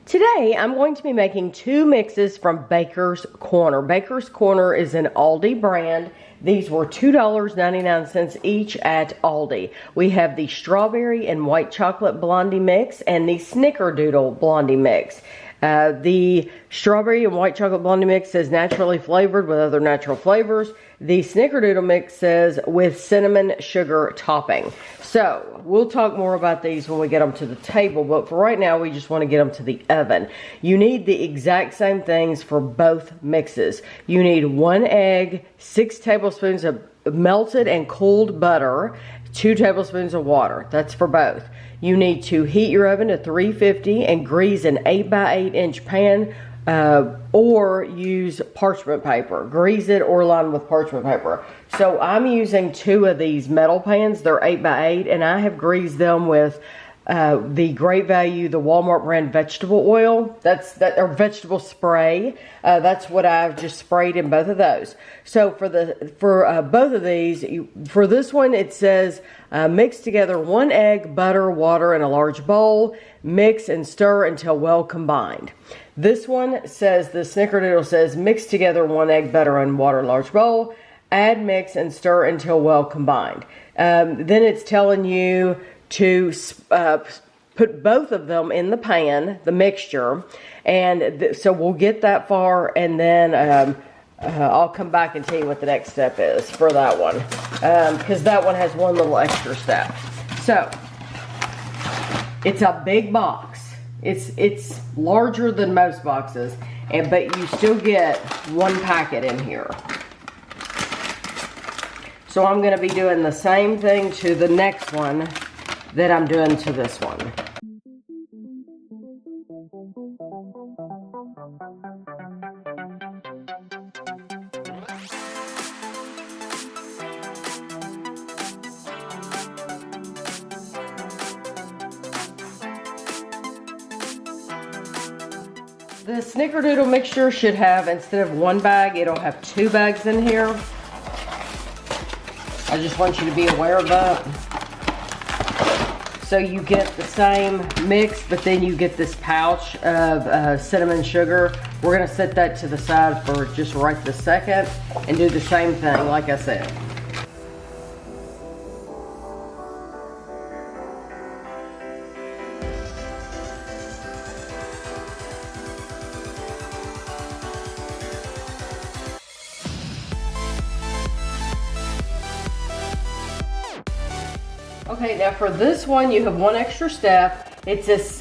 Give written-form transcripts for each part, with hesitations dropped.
Today, I'm going to be making two mixes from Baker's Corner. Baker's Corner is an Aldi brand. These were $2.99 each at Aldi. We have the strawberry and white chocolate blondie mix and the Snickerdoodle blondie mix. The strawberry and white chocolate blondie mix says naturally flavored with other natural flavors. The Snickerdoodle mix says with cinnamon sugar topping. So we'll talk more about these when we get them to the table, but for right now we just want to get them to the oven. You need the exact same things for both mixes. You need 1 egg, 6 tablespoons of melted and cooled butter, 2 tablespoons of water. That's for both. You need to heat your oven to 350 and grease an 8x8 inch pan or use parchment paper. Grease it or line with parchment paper. So I'm using 2 of these metal pans. They're 8x8 and I have greased them with the Great Value, the Walmart brand vegetable oil. Or vegetable spray. That's what I've just sprayed in both of those. So for both of these, for this one it says mix together 1 egg, butter, water in a large bowl. Mix and stir until well combined. This one says, the Snickerdoodle says, mix together 1 egg, butter, and water in a large bowl. Add, mix, and stir until well combined. Then it's telling you to put both of them in the pan, the mixture. And so we'll get that far, and then I'll come back and tell you what the next step is for that one. Because that one has one little extra step. So, it's a big box. It's larger than most boxes, but you still get 1 packet in here. So I'm going to be doing the same thing to the next one that I'm doing to this one. The Snickerdoodle mixture should have, instead of 1 bag, it'll have 2 bags in here. I just want you to be aware of that. So you get the same mix, but then you get this pouch of cinnamon sugar. We're going to set that to the side for just right this second and do the same thing, like I said. Okay, now for this one, you have 1 extra step. It's this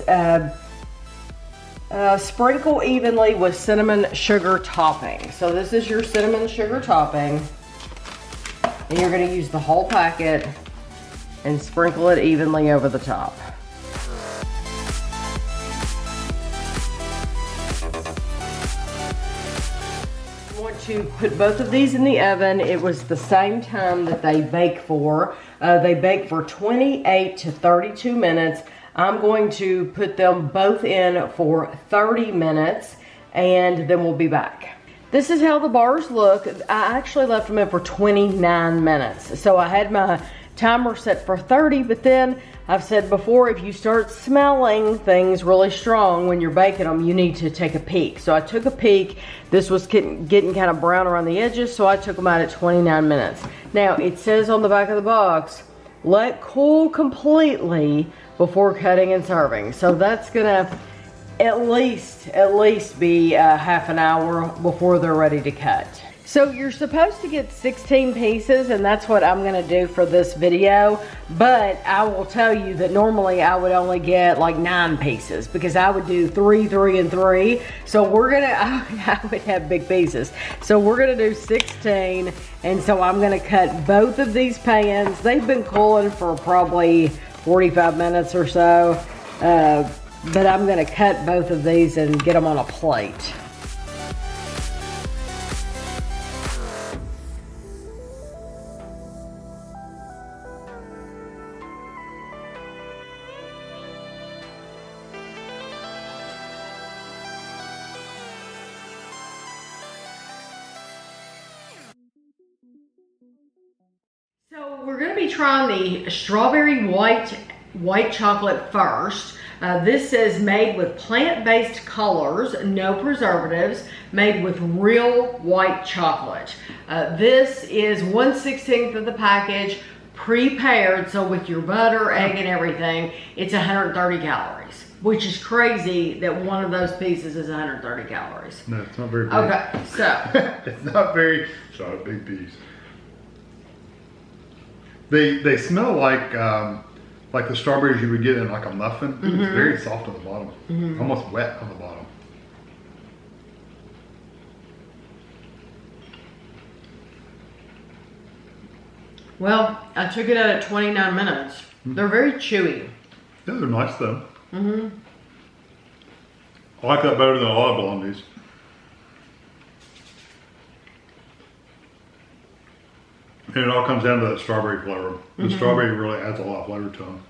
sprinkle evenly with cinnamon sugar topping. So this is your cinnamon sugar topping. And you're going to use the whole packet and sprinkle it evenly over the top. To put both of these in the oven. It was the same time that they bake for. They bake for 28 to 32 minutes. I'm going to put them both in for 30 minutes and then we'll be back. This is how the bars look. I actually left them in for 29 minutes. So I had my timer set for 30, but then I've said before, if you start smelling things really strong when you're baking them, you need to take a peek. So I took a peek. This was getting kind of brown around the edges, so I took them out at 29 minutes. Now, it says on the back of the box, let cool completely before cutting and serving. So that's gonna at least be half an hour before they're ready to cut. So you're supposed to get 16 pieces, and that's what I'm gonna do for this video, but I will tell you that normally I would only get like 9 pieces because I would do 3, 3, and 3. So I would have big pieces. So we're gonna do 16, and so I'm gonna cut both of these pans. They've been cooling for probably 45 minutes or so, but I'm gonna cut both of these and get them on a plate. So we're going to be trying the strawberry white white chocolate first. This says made with plant-based colors, no preservatives, made with real white chocolate. This is 1/16 of the package, prepared, so with your butter, egg, and everything, it's 130 calories, which is crazy that one of those pieces is 130 calories. No, it's not very big. Okay, so. It's not a big piece. They smell like the strawberries you would get in like a muffin. Mm-hmm. It's very soft on the bottom, almost wet on the bottom. Well, I took it out at 29 minutes. They're very chewy. Yeah, they're nice though. I like that better than a lot of blondies. And it all comes down to that strawberry flavor. The strawberry really adds a lot of flavor to them.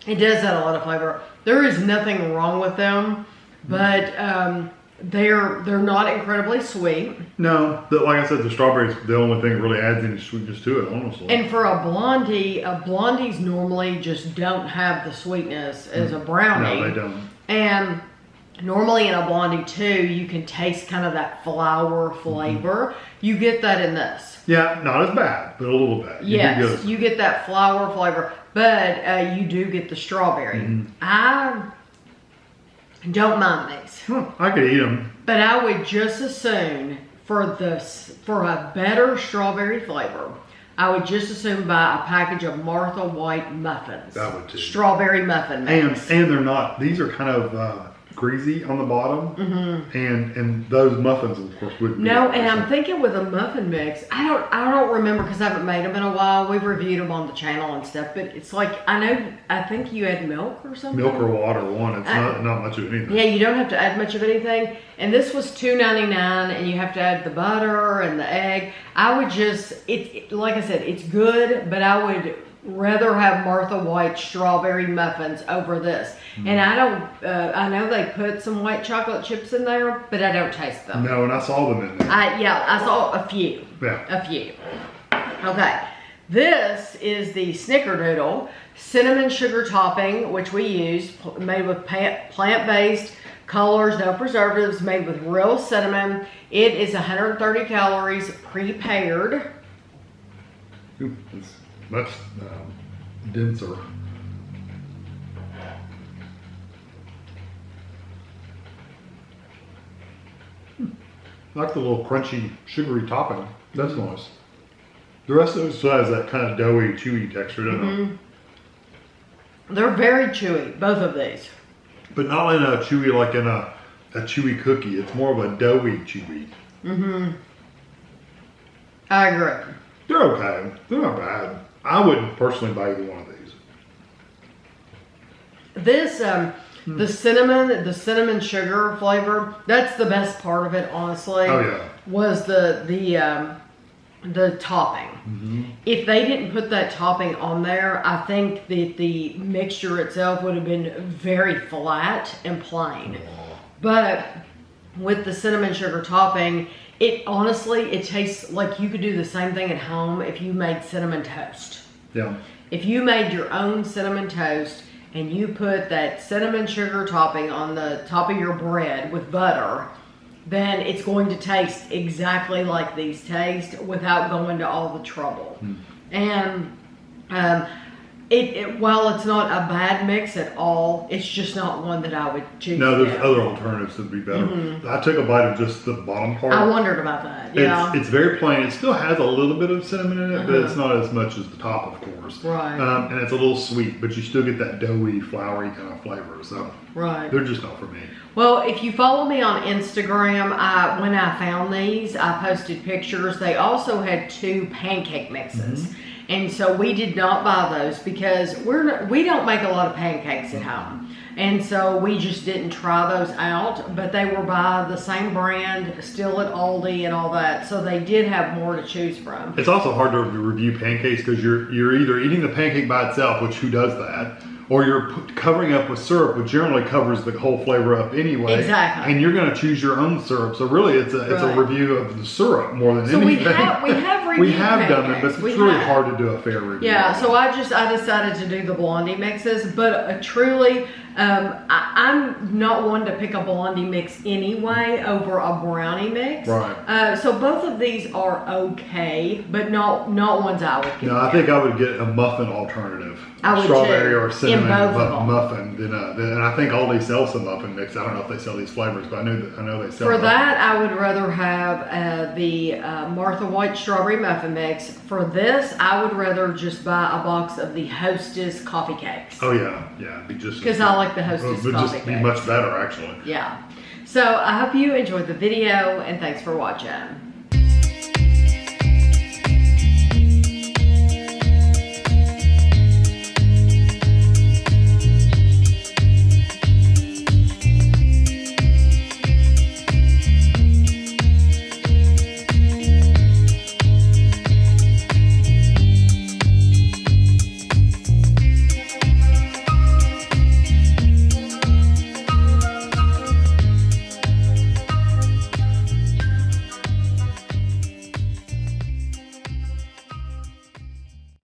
It does add a lot of flavor. There is nothing wrong with them, but they're not incredibly sweet. No, like I said, the strawberry is the only thing that really adds any sweetness to it, honestly. And for a blondies normally just don't have the sweetness as a brownie. No, they don't. And normally in a blondie too, you can taste kind of that flour flavor. You get that in this. Yeah, not as bad, but a little bit. Yes, you get that flour flavor, but you do get the strawberry. I don't mind these. I could eat them. But I would just as soon, for a better strawberry flavor, I would just as soon buy a package of Martha White muffins. That would too. Strawberry muffin mix. And they're not, these are kind of greasy on the bottom. And those muffins, of course, wouldn't be. No, and I'm thinking with a muffin mix, I don't remember because I haven't made them in a while. We've reviewed them on the channel and stuff, but it's like, I think you add milk or something. Milk or water, one. It's not much of anything. Yeah, you don't have to add much of anything. And this was $2.99, and you have to add the butter and the egg. I would just, like I said, it's good, but I would rather have Martha White strawberry muffins over this. And I know they put some white chocolate chips in there, but I don't taste them. No, and I saw them in there. I saw a few. Yeah. A few. Okay. This is the Snickerdoodle cinnamon sugar topping, which we use, made with plant-based colors, no preservatives, made with real cinnamon. It is 130 calories, prepared. Ooh, it's much denser. I like the little crunchy, sugary topping. That's nice. The rest of it still has that kind of doughy, chewy texture, doesn't it? They're very chewy, both of these. But not in a chewy like in a chewy cookie. It's more of a doughy chewy. I agree. They're okay. They're not bad. I wouldn't personally buy either one of these. This, the cinnamon sugar flavor, that's the best part of it, honestly. Oh yeah. Was the topping. If they didn't put that topping on there, I think that the mixture itself would have been very flat and plain. But with the cinnamon sugar topping, it tastes like you could do the same thing at home if you made cinnamon toast. Yeah. If you made your own cinnamon toast and you put that cinnamon sugar topping on the top of your bread with butter, then it's going to taste exactly like these taste without going to all the trouble. And while it's not a bad mix at all, it's just not one that I would choose. No, there's other alternatives that'd be better. I took a bite of just the bottom part. I wondered about that. Yeah, it's very plain. It still has a little bit of cinnamon in it, but it's not as much as the top, of course. Right. And it's a little sweet, but you still get that doughy, floury kind of flavor. So they're just not for me. Well, if you follow me on Instagram, when I found these, I posted pictures. They also had 2 pancake mixes. And so we did not buy those because we don't make a lot of pancakes at home. And so we just didn't try those out, but they were by the same brand, still at Aldi and all that. So they did have more to choose from. It's also hard to review pancakes because you're either eating the pancake by itself, which who does that, or you're covering up with syrup, which generally covers the whole flavor up anyway. Exactly. And you're going to choose your own syrup. So really, it's a review of the syrup more than anything. So we have We have done them, but it's really hard to do a fair review. Yeah, so I decided to do the Blondie mixes, but truly, I'm not one to pick a Blondie mix anyway over a brownie mix. Right. So both of these are okay, but not ones I would get. No, I think I would get a muffin alternative. I would strawberry too, or cinnamon muffin. And I think Aldi sells some muffin mix. I don't know if they sell these flavors, but I know they sell. For that, I would rather have the Martha White strawberry muffin mix. For this, I would rather just buy a box of the Hostess coffee cakes. Oh yeah, be just because I like the Hostess coffee just cakes. Be much better actually. Yeah. So I hope you enjoyed the video and thanks for watching.